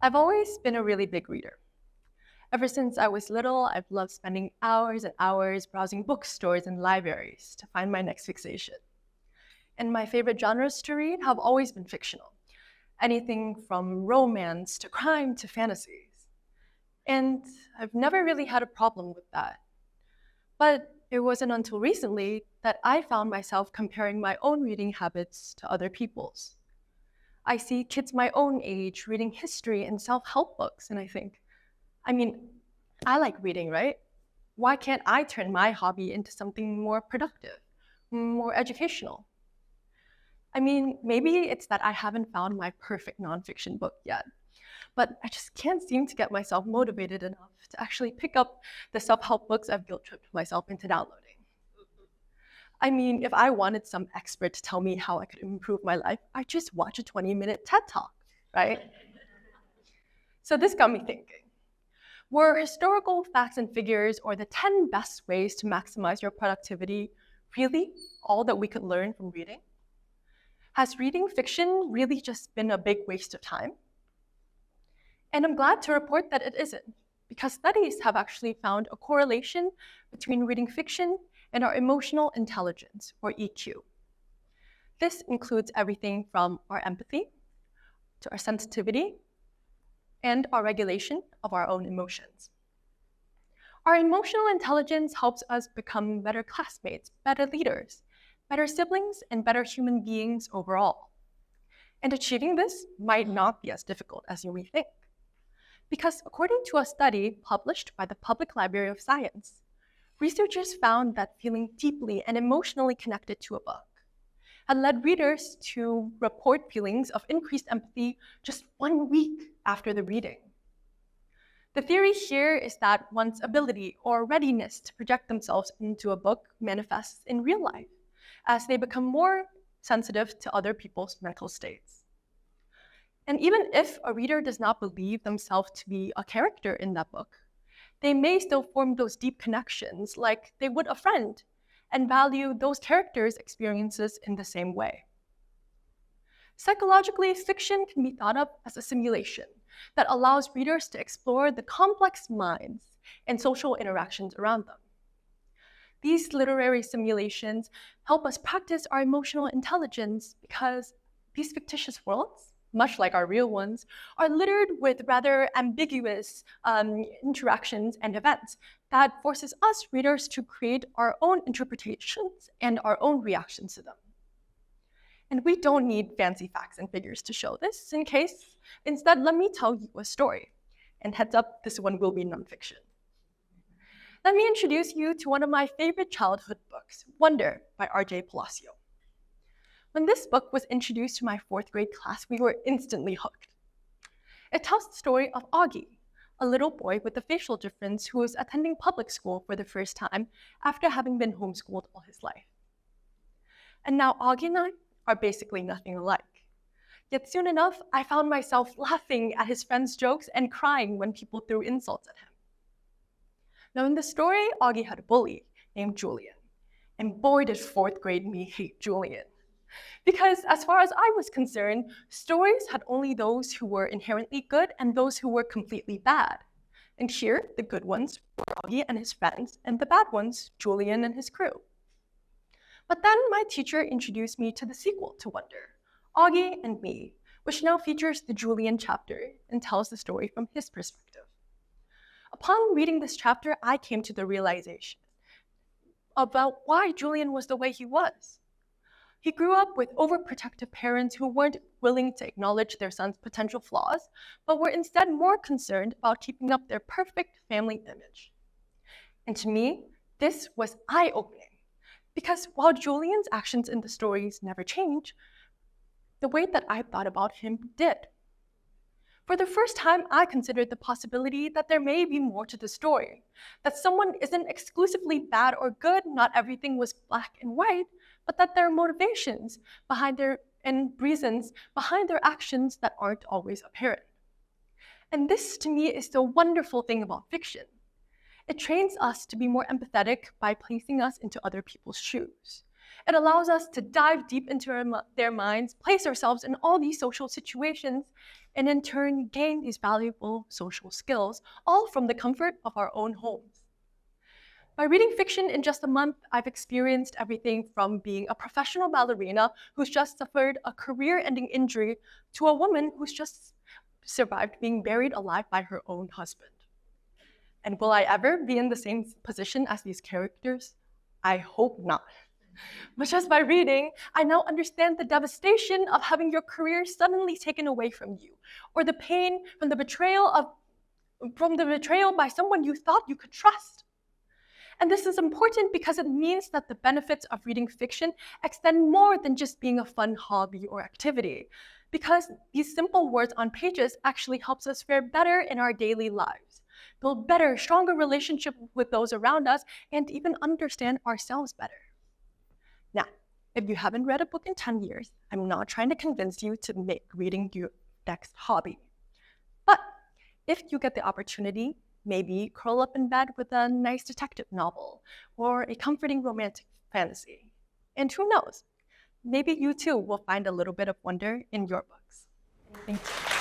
I've always been a really big reader. Ever since I was little, I've loved spending hours and hours browsing bookstores and libraries to find my next fixation. And my favorite genres to read have always been fictional. Anything from romance to crime to fantasies. And I've never really had a problem with that. But it wasn't until recently that I found myself comparing my own reading habits to other people's. I see kids my own age reading history and self-help books, and I think, I like reading, right? Why can't I turn my hobby into something more productive, more educational? Maybe it's that I haven't found my perfect nonfiction book yet, but I just can't seem to get myself motivated enough to actually pick up the self-help books I've guilt-tripped myself into downloading. If I wanted some expert to tell me how I could improve my life, I'd just watch a 20-minute TED Talk, right? So this got me thinking. Were historical facts and figures or the 10 best ways to maximize your productivity really all that we could learn from reading? Has reading fiction really just been a big waste of time? And I'm glad to report that it isn't, because studies have actually found a correlation between reading fiction and our emotional intelligence, or EQ. This includes everything from our empathy to our sensitivity and our regulation of our own emotions. Our emotional intelligence helps us become better classmates, better leaders, better siblings, and better human beings overall. And achieving this might not be as difficult as you may think. Because according to a study published by the Public Library of Science, researchers found that feeling deeply and emotionally connected to a book had led readers to report feelings of increased empathy just 1 week after the reading. The theory here is that one's ability or readiness to project themselves into a book manifests in real life as they become more sensitive to other people's mental states. And even if a reader does not believe themselves to be a character in that book, they may still form those deep connections like they would a friend and value those characters' experiences in the same way. Psychologically, fiction can be thought of as a simulation that allows readers to explore the complex minds and social interactions around them. These literary simulations help us practice our emotional intelligence because these fictitious worlds, much like our real ones, are littered with rather ambiguous interactions and events that forces us readers to create our own interpretations and our own reactions to them. And we don't need fancy facts and figures to show this. Instead, let me tell you a story. And heads up, this one will be nonfiction. Let me introduce you to one of my favorite childhood books, Wonder by R.J. Palacio. When this book was introduced to my 4th grade class, we were instantly hooked. It tells the story of Augie, a little boy with a facial difference who was attending public school for the first time after having been homeschooled all his life. And now Augie and I are basically nothing alike. Yet soon enough, I found myself laughing at his friends' jokes and crying when people threw insults at him. Now in the story, Augie had a bully named Julian. And boy, did 4th grade me hate Julian. Because as far as I was concerned, stories had only those who were inherently good and those who were completely bad. And here, the good ones were Augie and his friends, and the bad ones, Julian and his crew. But then my teacher introduced me to the sequel to Wonder, Augie and Me, which now features the Julian chapter and tells the story from his perspective. Upon reading this chapter, I came to the realization about why Julian was the way he was. He grew up with overprotective parents who weren't willing to acknowledge their son's potential flaws, but were instead more concerned about keeping up their perfect family image. And to me, this was eye-opening, because while Julian's actions in the stories never change, the way that I thought about him did. For the first time, I considered the possibility that there may be more to the story, that someone isn't exclusively bad or good, not everything was black and white, but that there are motivations and reasons behind their actions that aren't always apparent. And this, to me, is the wonderful thing about fiction. It trains us to be more empathetic by placing us into other people's shoes. It allows us to dive deep into their minds, place ourselves in all these social situations, and in turn gain these valuable social skills, all from the comfort of our own homes. By reading fiction in just a month, I've experienced everything from being a professional ballerina who's just suffered a career-ending injury to a woman who's just survived being buried alive by her own husband. And will I ever be in the same position as these characters? I hope not. But just by reading, I now understand the devastation of having your career suddenly taken away from you, or the pain from the betrayal by someone you thought you could trust. And this is important because it means that the benefits of reading fiction extend more than just being a fun hobby or activity, because these simple words on pages actually helps us fare better in our daily lives, build better, stronger relationships with those around us, and even understand ourselves better. Now, if you haven't read a book in 10 years, I'm not trying to convince you to make reading your next hobby. But if you get the opportunity, maybe curl up in bed with a nice detective novel or a comforting romantic fantasy. And who knows, maybe you too will find a little bit of wonder in your books. Thank you.